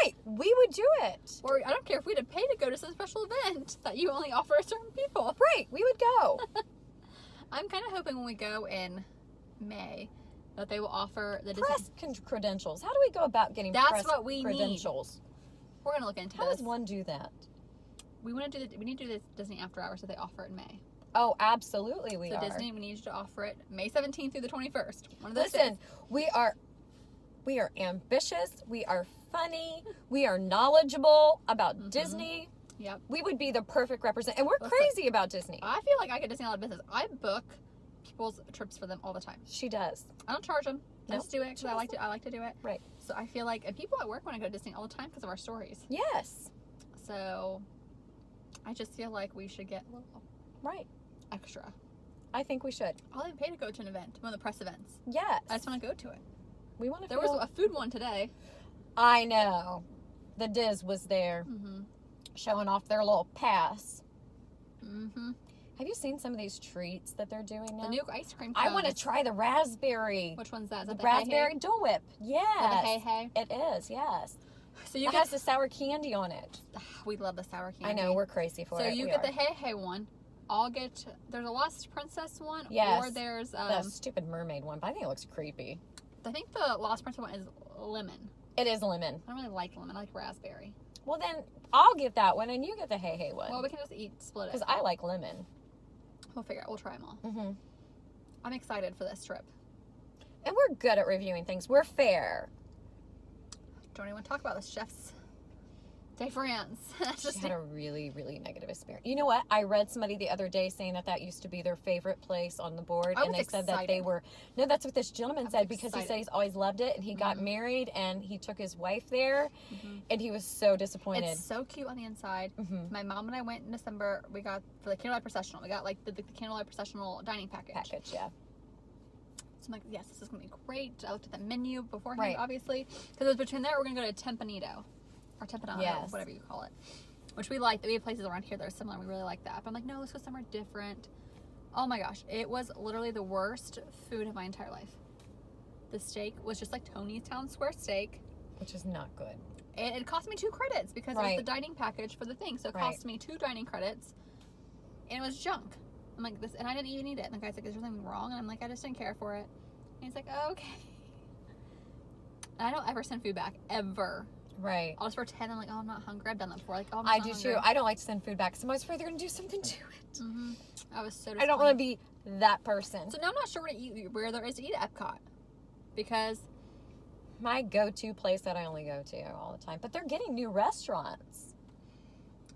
Right. We would do it. Or I don't care if we had to pay to go to some special event that you only offer certain people. Right. We would go. I'm kind of hoping when we go in May that they will offer the Press credentials. How do we go about getting That's press what we need. credentials? We're going to look into How this. does one do that? we need to do this Disney After Hours, so they offer it in May. Oh, absolutely we are. Disney, we need you to offer it May 17th through the 21st. One of those Listen, days. we are ambitious, we are funny, we are knowledgeable about Disney. Yep. We would be the perfect representative. And we're Listen, crazy about Disney. I feel like I get Disney a lot of business. I book people's trips for them all the time. She does. I don't charge them. I Nope. just do it because I like to do it. Right. So I feel like, and people at work want to go to Disney all the time because of our stories. Yes. So I just feel like we should get a little Right. extra. I think we should. I'll even pay to go to an event, one of the press events. Yes. I just want to go to it. We want to There was a food one today. I know. The Diz was there Mm-hmm. showing off their little pass. Mm-hmm. Have you seen some of these treats that they're doing now? The new ice cream cone. I want to try the raspberry. Which one's that? Is The that raspberry Hey Dole Whip. Hey? Yes. The Hey Hey? It is, yes. So you It get, has the sour candy on it. we love the sour candy. I know, we're crazy for So it. you We get are. the Hey Hey one. I'll get, there's a Lost Princess one. Yes. Or there's, the stupid mermaid one, but I think it looks creepy. I think the Lost Princess one is lemon. It is lemon. I don't really like lemon. I like raspberry. Well, then I'll get that one and you get the Hey Hey one. Well, we can just split it. Because I like lemon. We'll figure it out. We'll try them all. Mm-hmm. I'm excited for this trip. And we're good at reviewing things. We're fair. Don't even want to talk about this chef's day France. She had a really, really negative experience. You know what? I read somebody the other day saying that used to be their favorite place on the board. I And was they said that they excited. were... No, that's what this gentleman I said was because he said excited. he's always loved it. And he got Mhm. married and he took his wife there. Mhm. And he was so disappointed. It's so cute on the inside. Mhm. My mom and I went in December. We got, for the Candlelight Processional, we got like the Candlelight Processional dining package. Package, yeah. So I'm like, yes, this is going to be great. I looked at the menu beforehand, Right. obviously. Because it was between there, we're going to go to Tempranillo. Or Tempanado, Yes. whatever you call it. Which we like. We have places around here that are similar. And we really like that. But I'm like, no, let's go somewhere different. Oh my gosh. It was literally the worst food of my entire life. The steak was just like Tony's Town Square steak. Which is not good. And it cost me 2 credits because it was Right. the dining package for the thing. So it Right. cost me 2 dining credits. And it was junk. I'm like, this, and I didn't even eat it. And the guy's like, is there something wrong? And I'm like, I just didn't care for it. And he's like, oh, okay. And I don't ever send food back, ever. Right. I'll just pretend I'm like, oh, I'm not hungry. I've done that before. Like, oh, I'm I not do hungry. too. I don't like to send food back. So I'm always afraid they're going to do something to it. Mm-hmm. I was so I don't want to disappointed. be that person. So now I'm not sure where there is to eat at Epcot. Because, My go-to place that I only go to all the time. But they're getting new restaurants.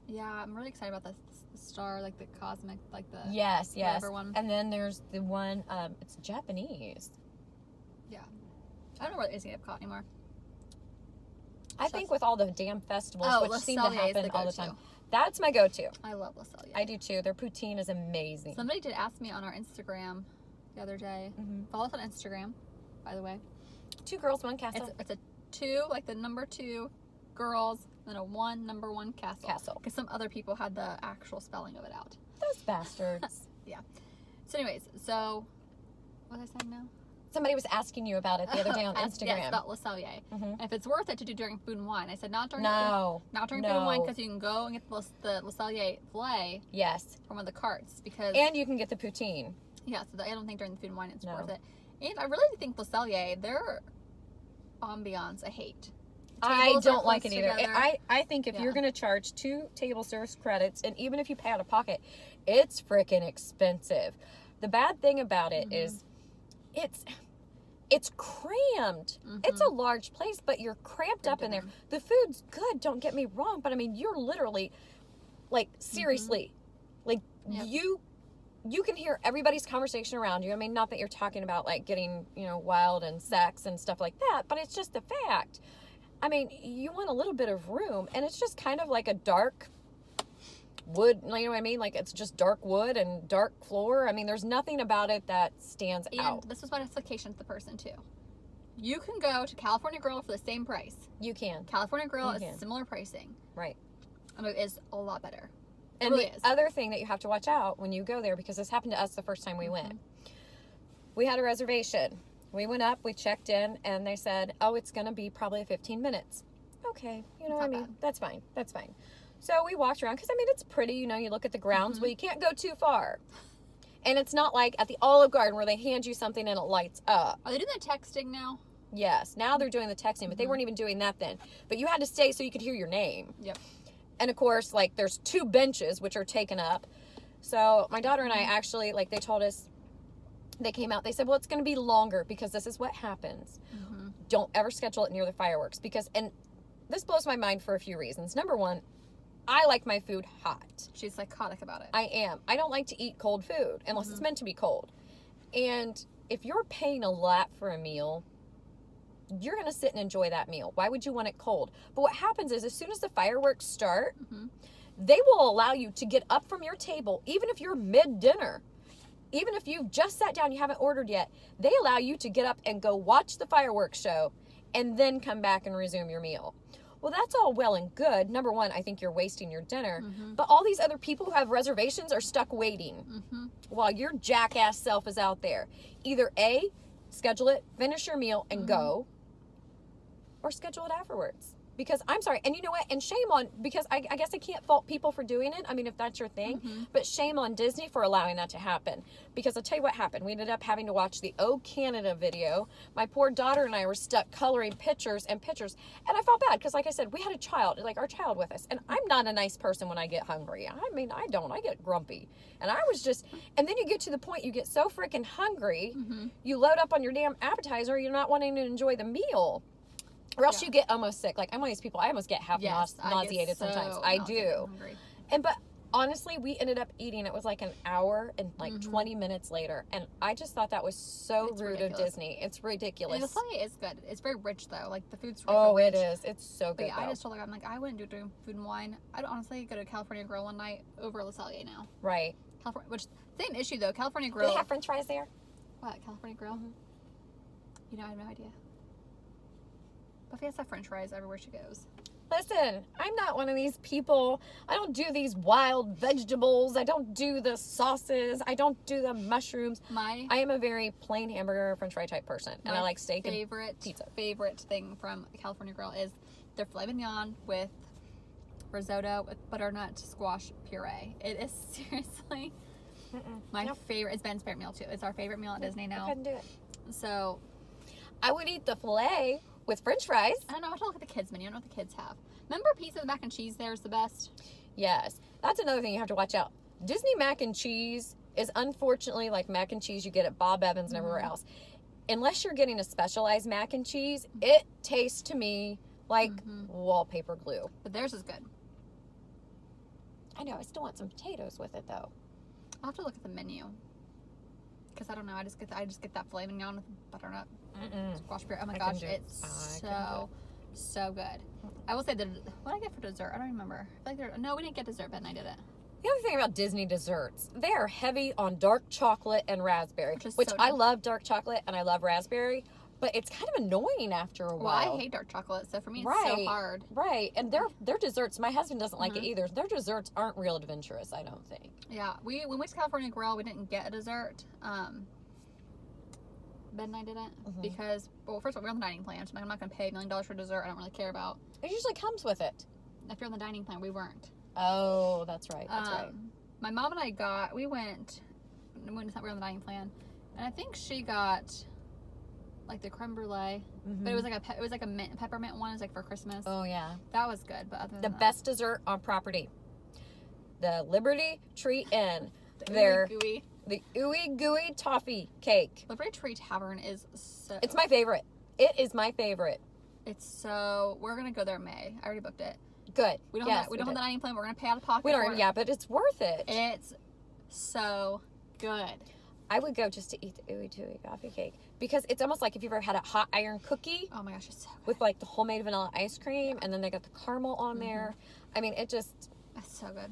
yeah, I'm really excited about the star, like the cosmic, like the Yes, yes. whatever one. And then there's the one, it's Japanese. I don't know where there is at Epcot anymore. I think with all the damn festivals, Oh, which Le seem to Cellier is happen the all the go-to. time. That's my go-to. I love Le Cellier. I do too. Their poutine is amazing. Somebody did ask me on our Instagram the other day. Mhm. Follow us on Instagram, by the way. 2 girls, 1 castle. It's a 2, like the number 2 girls, then a 1, number 1 castle. Castle. Because some other people had the actual spelling of it out. Those bastards. So anyways, so what was I saying now? Somebody was asking you about it the other day on Yes, Instagram. about Le Cellier. Mhm. And if it's worth it to do during food and wine. I said not during No. not during food and wine No. because you can go and get the Le Cellier filet Yes. from one of the carts because And you can get the poutine. yeah, so I don't think during the food and wine it's No. worth it. And I really think Le Cellier, their ambiance I hate. The I tables are don't like it close either. together. I think if Yeah. you're going to charge 2 table service credits, and even if you pay out of pocket, it's freaking expensive. The bad thing about it is it's crammed. It's a large place, but you're cramped up in there. dinner. The food's good, don't get me wrong, but I mean, you're literally, like, seriously, like, Yep. you can hear everybody's conversation around you. I mean, not that you're talking about, like, getting, wild and sex and stuff like that, but it's just a fact. I mean, you want a little bit of room, and it's just kind of like a dark wood, you know what I mean? Like, it's just dark wood and dark floor. I mean, there's nothing about it that stands And out. this was my justification to the person too. You can go to California Grill for the same price. You can. California Grill You is can. similar pricing. Right. And it is a lot better. It And really the is. other thing that you have to watch out when you go there, because this happened to us the first time we went. We had a reservation. We went up, we checked in, and they said, oh, it's going to be probably 15 minutes. Okay. It's I not mean, bad. that's fine. That's fine. So we walked around, because, I mean, it's pretty. You look at the grounds, but you can't go too far. And it's not like at the Olive Garden where they hand you something and it lights up. Are they doing the texting now? Yes. Now they're doing the texting, but they weren't even doing that then. But you had to stay so you could hear your name. Yep. And of course, like, there's 2 benches which are taken up. So my daughter and I actually, like, they told us, they came out, they said, well, it's going to be longer because this is what happens. Don't ever schedule it near the fireworks because, and this blows my mind for a few reasons. Number one, I like my food hot. She's psychotic about it. I am. I don't like to eat cold food unless it's meant to be cold. And if you're paying a lot for a meal, you're going to sit and enjoy that meal. Why would you want it cold? But what happens is as soon as the fireworks start, they will allow you to get up from your table, even if you're mid-dinner. Even if you've just sat down, you haven't ordered yet, they allow you to get up and go watch the fireworks show and then come back and resume your meal. Well, that's all well and good. Number one, I think you're wasting your dinner. But all these other people who have reservations are stuck waiting while your jackass self is out there. Either A, schedule it, finish your meal, and go, or schedule it afterwards. Because I'm sorry, and you know what? And shame on, because I guess I can't fault people for doing it. I mean, if that's your thing, but shame on Disney for allowing that to happen. Because I'll tell you what happened. We ended up having to watch the Oh Canada video. My poor daughter and I were stuck coloring pictures and pictures. And I felt bad because, like I said, we had a child, like our child with us. And I'm not a nice person when I get hungry. I mean, I get grumpy. And I was just, and then you get to the point you get so freaking hungry, you load up on your damn appetizer, you're not wanting to enjoy the meal. Or else you get almost sick. Like, I'm one of these people, I almost get half nauseated sometimes. I do. And, but honestly, we ended up eating. It was like an hour and like 20 minutes later. And I just thought that was so rude of Disney. It's ridiculous. And the funny is good. It's very rich, though. Like, the food's really rich. It is. It's so good, but yeah, I just told her, I'm like, I wouldn't do food and wine. I'd honestly go to California Grill one night over La Salle now. Right. California, which, same issue, though. California Grill. Do they have french fries there? What, California Grill? You know, I have no idea. Buffy has to have french fries everywhere she goes. Listen, I'm not one of these people. I don't do these wild vegetables. I don't do the sauces. I don't do the mushrooms. I am a very plain hamburger, french fry type person. And I like steak and pizza. Favorite thing from California Grill is their filet mignon with risotto with butternut squash puree. It is seriously my favorite. It's Ben's favorite meal, too. It's our favorite meal at Disney now. I couldn't do it. So I would eat the filet with french fries. I don't know. I have to look at the kids' menu. I don't know what the kids have. Remember pizza with mac and cheese there is the best? Yes. That's another thing you have to watch out. Disney mac and cheese is unfortunately like mac and cheese you get at Bob Evans and everywhere else. Unless you're getting a specialized mac and cheese, it tastes to me like wallpaper glue. But theirs is good. I know. I still want some potatoes with it, though. I'll have to look at the menu. Because I don't know. I just get that filet mignon with butternut squash puree. Oh my gosh, it's so good. I will say that what did I get for dessert? I don't remember. I feel like no, we didn't get dessert. Ben and I did it. The other thing about Disney desserts, they are heavy on dark chocolate and raspberry, which so I love dark chocolate and I love raspberry, but it's kind of annoying after a while. Well, I hate dark chocolate, so for me it's so hard. Right, and their desserts, my husband doesn't like it either. Their desserts aren't real adventurous, I don't think. Yeah, when we went to California Grill, we didn't get a dessert. Ben and I didn't because, well, first of all, we're on the dining plan, so I'm not going to pay $1 million for dessert I don't really care about. It usually comes with it. If you're on the dining plan, we weren't. Oh, that's right. That's right. My mom and I we went we were on the dining plan, and I think she got like the creme brulee, but it was like a mint, peppermint one. It was like for Christmas. Oh yeah, that was good. But other than the that, best dessert on property, the Liberty Tree Inn, the ooey gooey toffee cake. Liberty Tree Tavern is so. It's my favorite. It is my favorite. It's so. We're gonna go there in May. I already booked it. Good. We don't have the dining plan. We're gonna pay out of pocket. We don't. Yeah, but it's worth it. It's so good. I would go just to eat the ooey gooey coffee cake because it's almost like if you've ever had a hot iron cookie. Oh my gosh, it's so good. With like the homemade vanilla ice cream, and then they got the caramel on there. I mean, it's so good.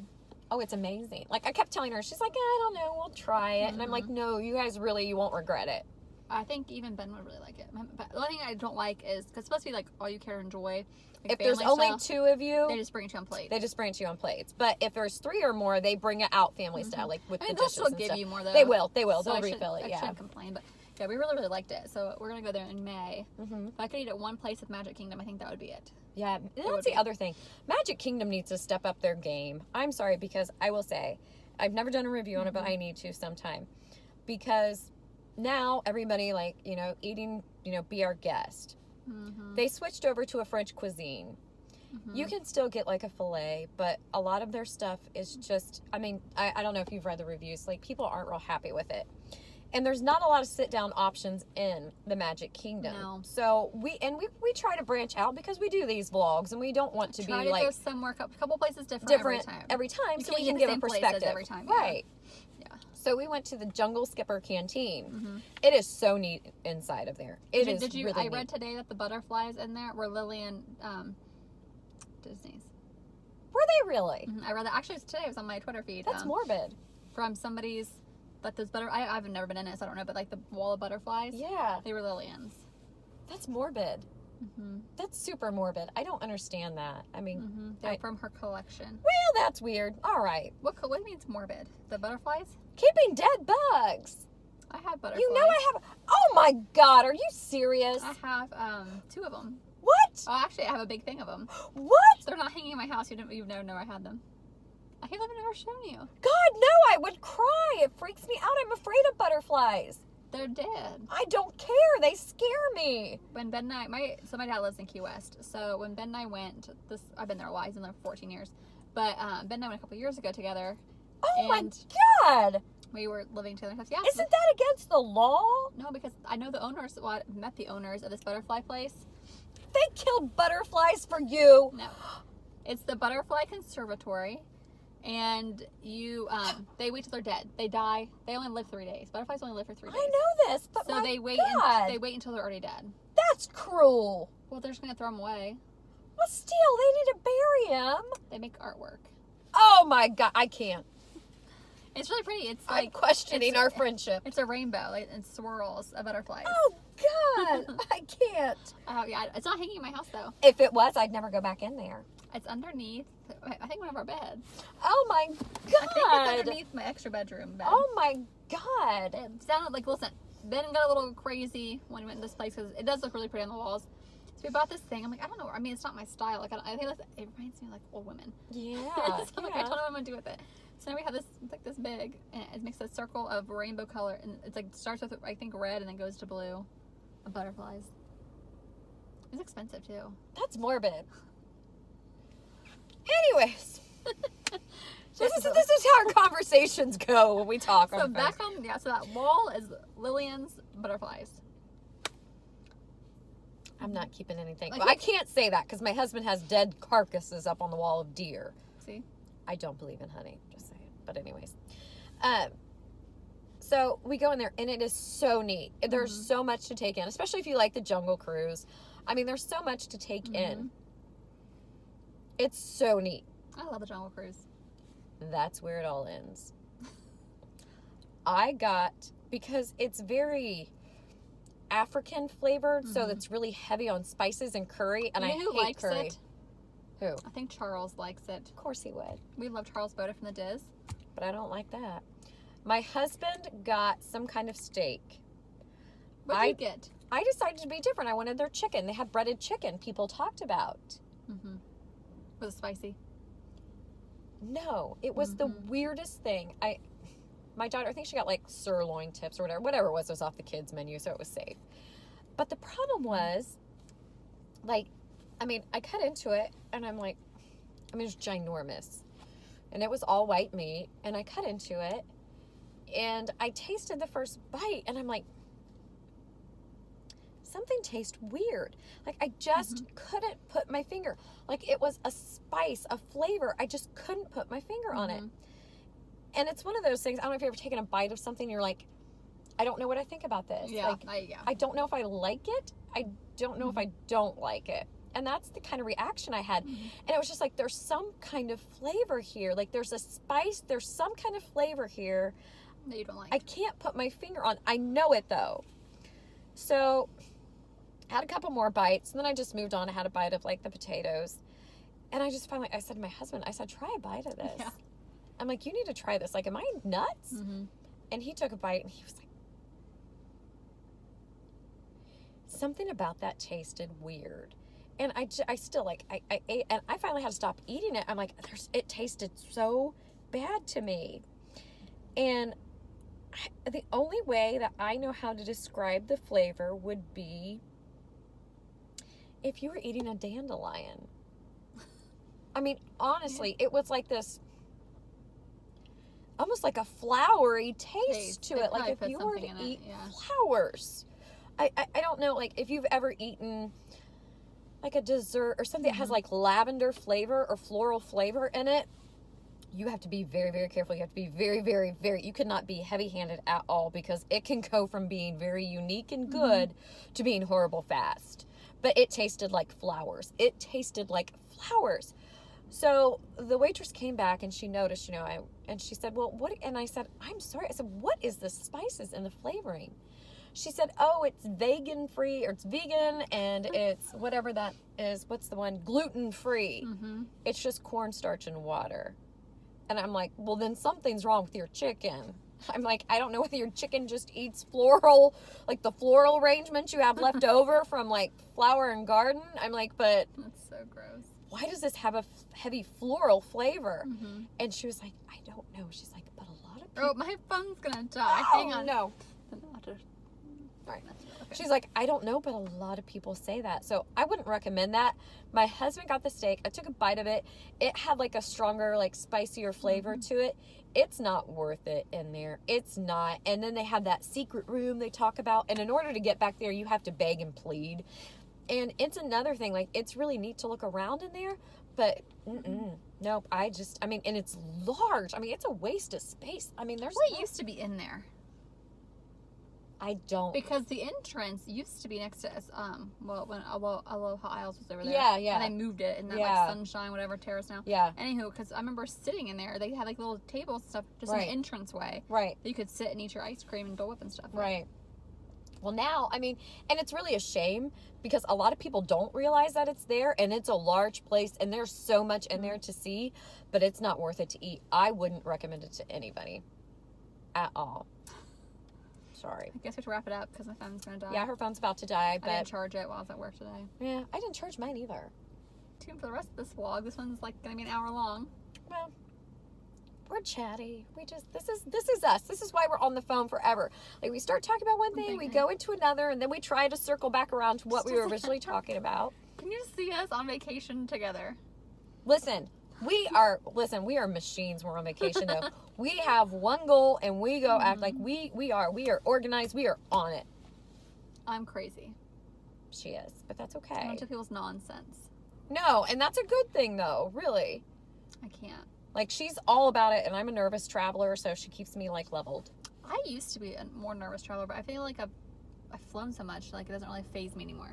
Oh, it's amazing. Like, I kept telling her, she's like, I don't know, we'll try it. And I'm like, no, you guys you won't regret it. I think even Ben would really like it. But the only thing I don't like is, because it's supposed to be like all you care to enjoy. Like if there's only style, 2 of you, they just bring it to you on plates. They just bring it to you on plates. But if there's 3 or more, they bring it out family style, like with the dishes they'll and give stuff. you more, though. They will. So They'll refill it, I shouldn't complain, but yeah, we really, really liked it. So we're going to go there in May. If I could eat at one place with Magic Kingdom, I think that would be it. Yeah, that's the other thing. Magic Kingdom needs to step up their game. I'm sorry, because I will say, I've never done a review on it, but I need to sometime. Because now everybody, like, eating, be our guest. They switched over to a French cuisine. You can still get like a fillet, but a lot of their stuff is just, I mean, I don't know if you've read the reviews, like people aren't real happy with it. And there's not a lot of sit down options in the Magic Kingdom. No. So we try to branch out because we do these vlogs and we don't want to Try be to like go somewhere, a couple places different every time, so we hit can the give a same places perspective every time. Yeah. Right. Yeah. So we went to the Jungle Skipper Canteen. It is so neat inside of there. It is Did you? really I read neat. today that the butterflies in there were Lillian Disney's. Were they really? I read that actually today. It was on my Twitter feed. That's morbid. From somebody's. That those I've never been in it, so I don't know. But like the wall of butterflies. Yeah. They were Lillian's. That's morbid. That's super morbid. I don't understand that. I mean, They're from her collection. well, that's weird. All right. What means morbid? The butterflies? Keeping dead bugs. I have butterflies. You know I have. Oh my God, are you serious? I have 2 of them. What? Oh, actually, I have a big thing of them. What? They're not hanging in my house. You've never know I had them. I can't believe I've never shown you. God, no, I would cry. It freaks me out. I'm afraid of butterflies. They're dead. I don't care. They scare me. When Ben and I, my dad lives in Key West, so when Ben and I went, I've been there a while. He's been there for 14 years, but Ben and I went a couple years ago together. Oh my and God. we were living together. And stuff. Yeah. Isn't that against the law? No, because I know the owners. Well, I met the owners of this butterfly place. They killed butterflies for you. No, it's the Butterfly Conservatory. And they wait till they're dead. They die. They only live 3 days. Butterflies only live for 3 days. I know this, but so my they wait. God. They wait until they're already dead. That's cruel. Well, they're just gonna throw them away. Well, still, they need to bury him. They make artwork. Oh my God, I can't. It's really pretty. It's I'm like questioning our friendship. It's a rainbow and swirls of butterflies. Oh God, I can't. Oh yeah, it's not hanging in my house though. If it was, I'd never go back in there. It's underneath. I think one of our beds. Oh my I think it's God. underneath my extra bedroom bed. Oh my God. It sounded like, listen, Ben got a little crazy when we went to this place because it does look really pretty on the walls. So we bought this thing. I'm like, I don't know. I mean, it's not my style. Like, I think it reminds me of like old women. Yeah. So I'm like, I don't know what I'm gonna do with it. So now we have this, it's like this big, and it makes a circle of rainbow color, and it's like starts with I think red and then goes to blue, of butterflies. It's expensive too. That's morbid. Anyways, this is how our conversations go when we talk. So on back Facebook. on, yeah. So that wall is Lillian's butterflies. I'm not keeping anything. Like, Well, I can't say that because my husband has dead carcasses up on the wall of deer. See. I don't believe in honey. Just saying. But anyways, so we go in there and it is so neat. There's so much to take in, especially if you like the Jungle Cruise. I mean, there's so much to take in. It's so neat. I love the Jungle Cruise. That's where it all ends. Because it's very African flavored, so it's really heavy on spices and curry, and You I know who hate likes curry. it? Who? I think Charles likes it. Of course he would, We love Charles Boda from the Diz. but I don't like that. My husband got some kind of steak. What did you get? I decided to be different. I wanted their chicken. They had breaded chicken people talked about. Was it spicy? No, it was the weirdest thing. My daughter, I think she got like sirloin tips or whatever it was off the kids menu, so it was safe. But the problem was, like, I mean, I cut into it and I'm like, I mean, it's ginormous. And it was all white meat, and I cut into it and I tasted the first bite and I'm like, something tastes weird. Like, I just couldn't put my finger. Like, it was a spice, a flavor. I just couldn't put my finger on it. And it's one of those things, I don't know if you've ever taken a bite of something and you're like, I don't know what I think about this. Yeah, Like, I don't know if I like it. I don't know if I don't like it. And that's the kind of reaction I had. And it was just like, there's some kind of flavor here. Like, there's a spice, there's some kind of flavor here. That you don't like. I can't put my finger on. I know it, though. So I had a couple more bites, and then I just moved on. I had a bite of like the potatoes, and I just finally, I said to my husband, I said, try a bite of this. Yeah. I'm like, you need to try this. Like, am I nuts? And he took a bite and he was like, something about that tasted weird. And I still like, I ate, and I finally had to stop eating it. I'm like, it tasted so bad to me. And the only way that I know how to describe the flavor would be if you were eating a dandelion. I mean, honestly, it was like this, almost like a flowery taste to it. Like if you were to eat flowers. I don't know, like if you've ever eaten like a dessert or something that has like lavender flavor or floral flavor in it, you have to be very, very careful. You have to be very, very, very, you cannot be heavy-handed at all, because it can go from being very unique and good to being horrible fast. But it tasted like flowers. It tasted like flowers. So the waitress came back and she noticed, you know, and she said, well, what? And I said, I'm sorry. I said, what is the spices and the flavoring? She said, oh, it's vegan free, or it's vegan, and it's whatever that is. What's the one? Gluten free. It's just cornstarch and water. And I'm like, well, then something's wrong with your chicken. I'm like, I don't know whether your chicken just eats floral, like the floral arrangements you have left over from like Flower and Garden. I'm like, but that's so gross. Why does this have a heavy floral flavor? And she was like, I don't know. She's like, but a lot of people. Oh, my phone's gonna die. Oh, Hang on. No. All right. She's like, I don't know, but a lot of people say that. So I wouldn't recommend that. My husband got the steak. I took a bite of it. It had like a stronger, like spicier flavor to it. It's not worth it in there. It's not. And then they have that secret room they talk about. And in order to get back there, you have to beg and plead. And it's another thing. Like, it's really neat to look around in there. But, nope. I mean, and it's large. I mean, it's a waste of space. I mean, there's... What used to be in there? I don't. Because the entrance used to be next to us, when Aloha Isles was over there. Yeah, yeah. And they moved it in that, like, Sunshine, whatever, terrace now. Yeah. Anywho, because I remember sitting in there. They had, like, little tables and stuff just in the entranceway. Right. That you could sit and eat your ice cream and Dole Whip and stuff. Right. Well, now, I mean, and it's really a shame because a lot of people don't realize that it's there, and it's a large place, and there's so much in there to see, but it's not worth it to eat. I wouldn't recommend it to anybody at all. Sorry. I guess we have to wrap it up because my phone's going to die. Yeah, her phone's about to die, but... I didn't charge it while I was at work today. Yeah, I didn't charge mine either. Tune for the rest of this vlog. This one's, like, going to be an hour long. Well... We're chatty. This is us. This is why we're on the phone forever. Like, we start talking about one thing, we go into another, and then we try to circle back around to what we were originally talking about. Can you see us on vacation together? Listen, we are machines when we're on vacation, though. We have one goal, and we go act like we are organized. We are on it. I'm crazy. She is, but that's okay. I don't take people's nonsense. No, and that's a good thing, though, really. I can't. Like, she's all about it, and I'm a nervous traveler, so she keeps me, like, leveled. I used to be a more nervous traveler, but I feel like I've flown so much, like, it doesn't really faze me anymore.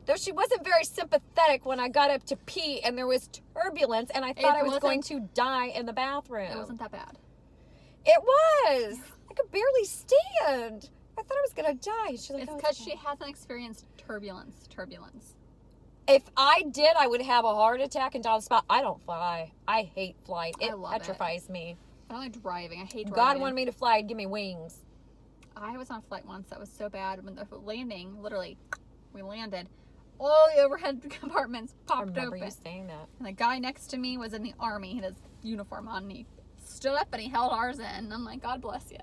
Though she wasn't very sympathetic when I got up to pee, and there was turbulence, and I thought I was going to die in the bathroom. It wasn't that bad. It was! I could barely stand. I thought I was going to die. She's like, it's because she hasn't experienced turbulence. If I did, I would have a heart attack and die on the spot. I don't fly. I hate flight. It petrifies me. I don't like driving. I hate driving. God wanted me to fly and give me wings. I was on a flight once that was so bad. When the landing, literally, we landed, all the overhead compartments popped open. I remember you saying that. And the guy next to me was in the army. He had his uniform on, and he stood up and he held ours in. And I'm like, God bless you.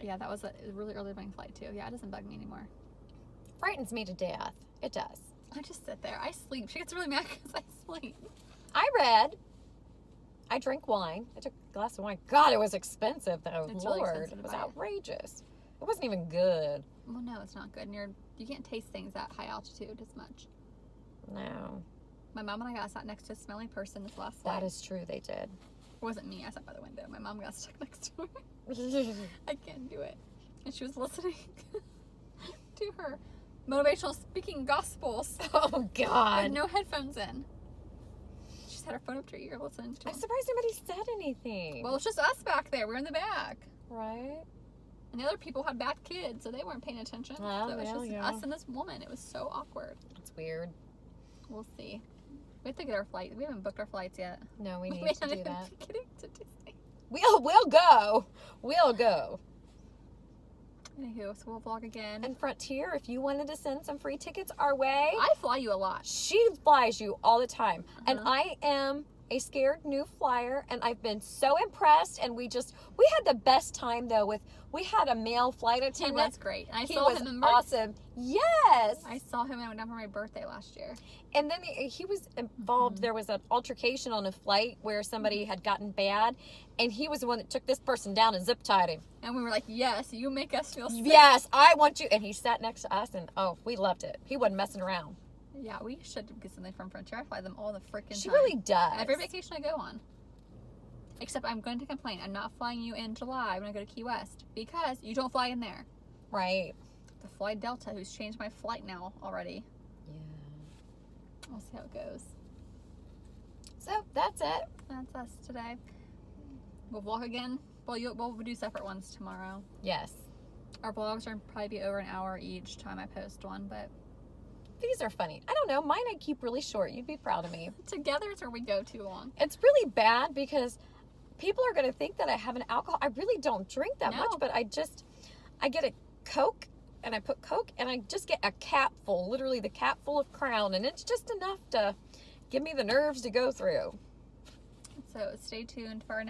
Yeah, that was a really early morning flight, too. Yeah, it doesn't bug me anymore. Frightens me to death. It does. I just sit there. I sleep. She gets really mad because I sleep. I read. I drink wine. I took a glass of wine. God, it was expensive, though. It's Lord, really expensive it was outrageous. It wasn't even good. Well, no, it's not good. And you can't taste things at high altitude as much. No. My mom and I got sat next to a smelly person this last night. That is true. They did. It wasn't me. I sat by the window. My mom got stuck next to her. I can't do it. And she was listening to her motivational speaking gospels. Oh, God. With no headphones in. She just had her phone up to her ear listening to I'm surprised nobody said anything. Well, it's just us back there. We're in the back. Right. And the other people had bad kids, so they weren't paying attention. Well, so it was just us and this woman. It was so awkward. It's weird. We'll see. We have to get our flight. We haven't booked our flights yet. No, we need to do that. Getting to Disney. We'll go. We'll go. Anywho, so we'll vlog again. And Frontier, if you wanted to send some free tickets our way. I fly you a lot. She flies you all the time. And I am a scared new flyer, and I've been so impressed. And we had the best time though. We had a male flight He attendant. was great. And He was awesome. Yes. I saw him when I went down for my birthday last year. And then he was involved. There was an altercation on a flight where somebody had gotten bad, and he was the one that took this person down and zip tied him. And we were like, yes, you make us feel safe. Yes, I want you. And he sat next to us, and oh, we loved it. He wasn't messing around. Yeah, we should get something from Frontier. I fly them all the freaking time. She really does. Every vacation I go on. Except I'm going to complain. I'm not flying you in July when I go to Key West because you don't fly in there. Right. The Fly Delta, who's changed my flight now already. Yeah. We'll see how it goes. So that's it. That's us today. We'll vlog again. Well, we'll do separate ones tomorrow. Yes. Our vlogs are probably be over an hour each time I post one, but These are funny. I don't know. Mine I keep really short. You'd be proud of me. together it's where we go too long. It's really bad because people are going to think that I have an alcohol. I really don't drink that much, but I get a Coke, and I put Coke, and I just get a cap full, literally the cap full of Crown, and it's just enough to give me the nerves to go through. So stay tuned for our next